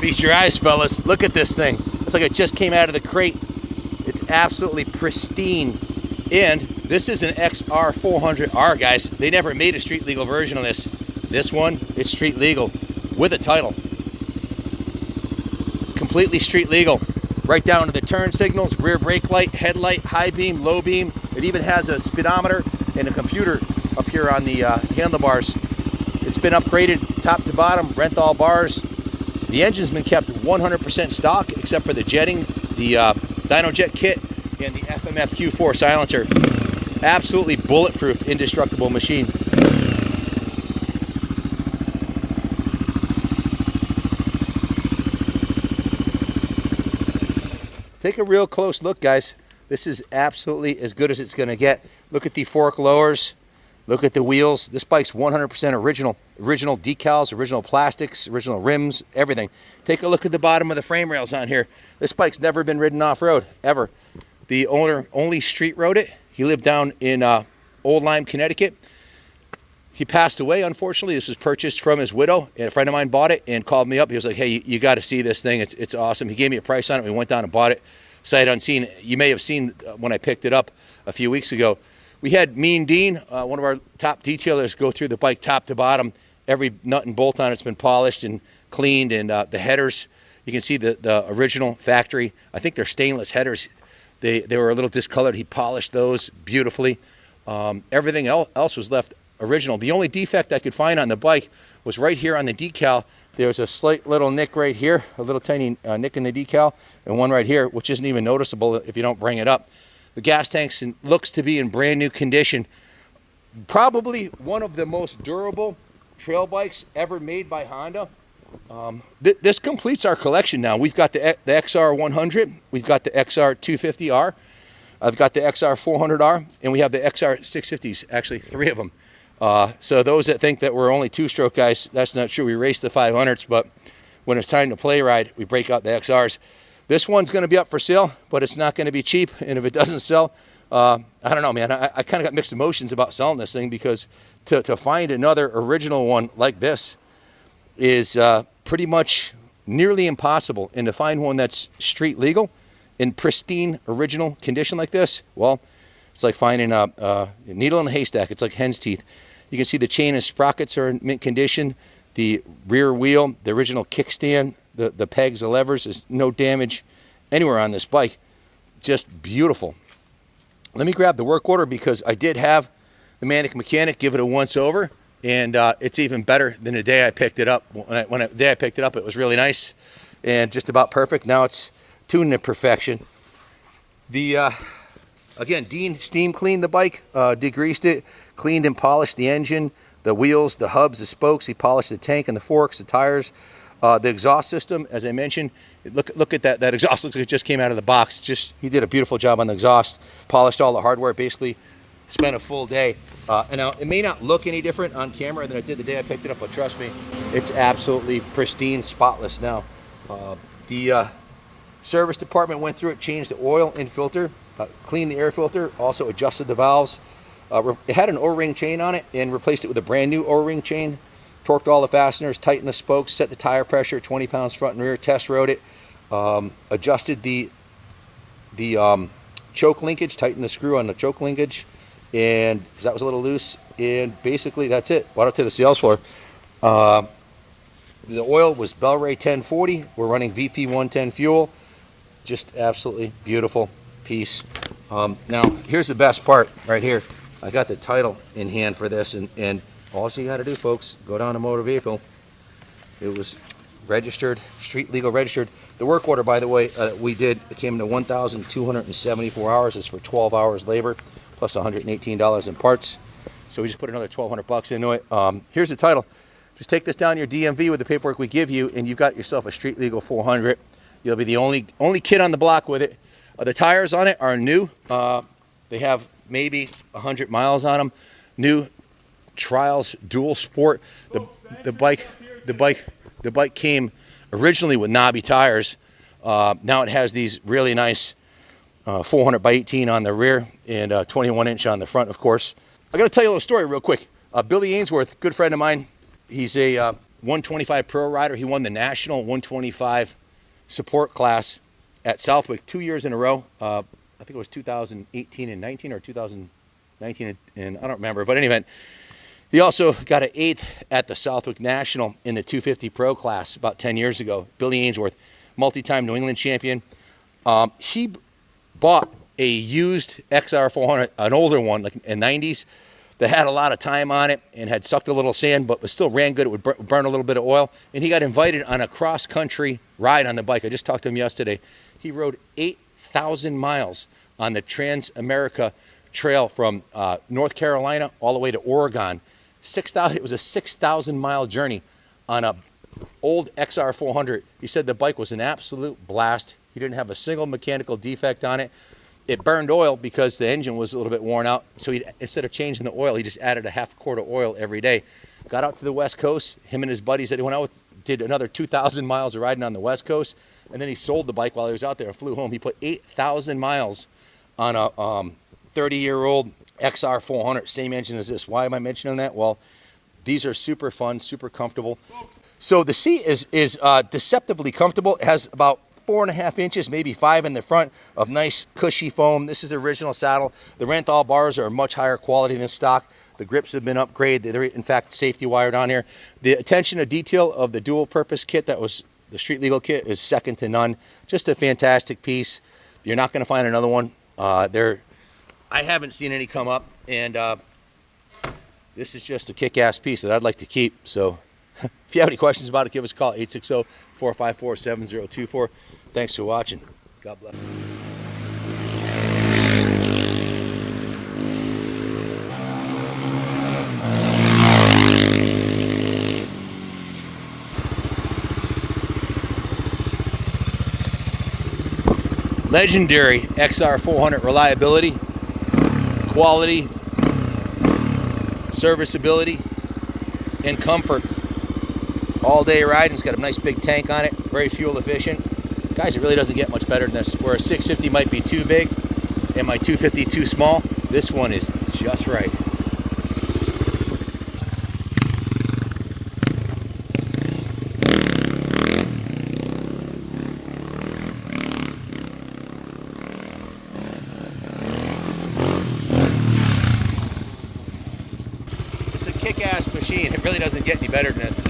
Feast your eyes, fellas. Look at this thing. It's like it just came out of the crate. It's absolutely pristine. And this is an XR400R, guys. They never made a street legal version of this. This one is street legal with a title. Completely street legal. Right down to the turn signals, rear brake light, headlight, high beam, low beam. It even has a speedometer and a computer up here on the handlebars. It's been upgraded top to bottom, Renthal bars. The engine's been kept 100% stock except for the jetting, the dyno jet kit, and the FMF Q4 silencer. Absolutely bulletproof, indestructible machine. Take a real close look, guys. This is absolutely as good as it's going to get. Look at the fork lowers. Look at the wheels. This bike's 100% original. Original decals, original plastics, original rims, everything. Take a look at the bottom of the frame rails on here. This bike's never been ridden off-road, ever. The owner only street rode it. He lived down in Old Lyme, Connecticut. He passed away, unfortunately. This was purchased from his widow, and a friend of mine bought it and called me up. He was like, hey, you got to see this thing. It's awesome. He gave me a price on it. We went down and bought it sight unseen. You may have seen when I picked it up a few weeks ago. We had Mean Dean, one of our top detailers, go through the bike top to bottom. Every nut and bolt on it's been polished and cleaned, and the headers, you can see the original factory. I think they're stainless headers. They were a little discolored. He polished those beautifully. Everything else was left original. The only defect I could find on the bike was right here on the decal. There's a slight little nick right here, a little tiny nick in the decal, and one right here, which isn't even noticeable if you don't bring it up. The gas tanks looks to be in brand new condition. Probably one of the most durable trail bikes ever made by Honda. This completes our collection now. We've got the XR100, we've got the XR250R, I've got the XR400R, and we have the XR650s, actually 3 of them. So those that think that we're only 2-stroke guys, that's not true. We race the 500s, but when it's time to play ride, we break out the XRs. This one's going to be up for sale, but it's not going to be cheap. And if it doesn't sell, I don't know, man. I kind of got mixed emotions about selling this thing, because to find another original one like this is pretty much nearly impossible. And to find one that's street legal in pristine original condition like this, well, it's like finding a needle in a haystack. It's like hen's teeth. You can see the chain and sprockets are in mint condition. The rear wheel, the original kickstand, the pegs, the levers, there's no damage anywhere on this bike. Just beautiful. Let me grab the work order, because I did have the Manic Mechanic give it a once over, and it's even better than the day I picked it up. The day I picked it up, it was really nice and just about perfect. Now it's tuned to perfection. Again, Dean steam cleaned the bike, degreased it, cleaned and polished the engine, the wheels, the hubs, the spokes. He polished the tank and the forks, the tires. The exhaust system, as I mentioned, look at that exhaust. Looks like it just came out of the box. He did a beautiful job on the exhaust. Polished all the hardware. Basically spent a full day. And now it may not look any different on camera than it did the day I picked it up, but trust me, it's absolutely pristine, spotless now. The service department went through it, changed the oil and filter, cleaned the air filter, also adjusted the valves. It had an O-ring chain on it and replaced it with a brand new O-ring chain. Torqued all the fasteners, tightened the spokes, set the tire pressure, 20 pounds front and rear, test rode it, adjusted the choke linkage, tightened the screw on the choke linkage, and because that was a little loose, and basically that's it. Brought it to the sales floor. The oil was Bel-Ray 1040. We're running VP 110 fuel. Just absolutely beautiful piece. Now, here's the best part right here. I got the title in hand for this, and all you got to do, folks, go down to motor vehicle. It was registered, street legal registered. The work order, by the way, it came to 1,274 hours. It's for 12 hours labor plus $118 in parts. So we just put another $1,200 into it. Here's the title. Just take this down to your DMV with the paperwork we give you, and you've got yourself a street legal 400. You'll be the only kid on the block with it. The tires on it are new. They have maybe 100 miles on them. New Trials Dual Sport. The bike came originally with knobby tires. Now it has these really nice 400 by 18 on the rear and 21 inch on the front, of course. I got to tell you a little story real quick. Billy Ainsworth, good friend of mine. He's a 125 pro rider. He won the national 125 support class at Southwick 2 years in a row. I think it was 2018 and 19 or 2019 and I don't remember. But in any event, he also got an 8th at the Southwick National in the 250 pro class about 10 years ago. Billy Ainsworth, multi-time New England champion. He bought a used XR400, an older one, like in the 90s, that had a lot of time on it and had sucked a little sand, but still ran good. It would burn a little bit of oil. And he got invited on a cross-country ride on the bike. I just talked to him yesterday. He rode 8,000 miles on the Trans-America Trail from North Carolina all the way to Oregon. 6,000. It was a 6,000-mile journey on a old XR400. He said the bike was an absolute blast. He didn't have a single mechanical defect on it. It burned oil because the engine was a little bit worn out. So instead of changing the oil, he just added a half quart of oil every day. Got out to the West Coast. Him and his buddies that he went out with did another 2,000 miles of riding on the West Coast. And then he sold the bike while he was out there and flew home. He put 8,000 miles on a 30-year-old XR400, same engine as this. Why am I mentioning that? Well, these are super fun, super comfortable. So the seat is deceptively comfortable. It has about 4.5 inches, maybe 5 in the front of nice cushy foam. This is the original saddle. The Renthal bars are much higher quality than stock. The grips have been upgraded. They're in fact safety wired on here. The attention to detail of the dual purpose kit that was the street legal kit is second to none. Just a fantastic piece. You're not going to find another one. I haven't seen any come up, and this is just a kick-ass piece that I'd like to keep. So if you have any questions about it, give us a call, 860-454-7024. Thanks for watching. God bless. Legendary XR400 reliability, quality, serviceability, and comfort. All day riding. It's got a nice big tank on it, very fuel efficient. Guys, it really doesn't get much better than this. Where a 650 might be too big and my 250 too small, this one is just right. It's a kick-ass machine. It really doesn't get any better than this.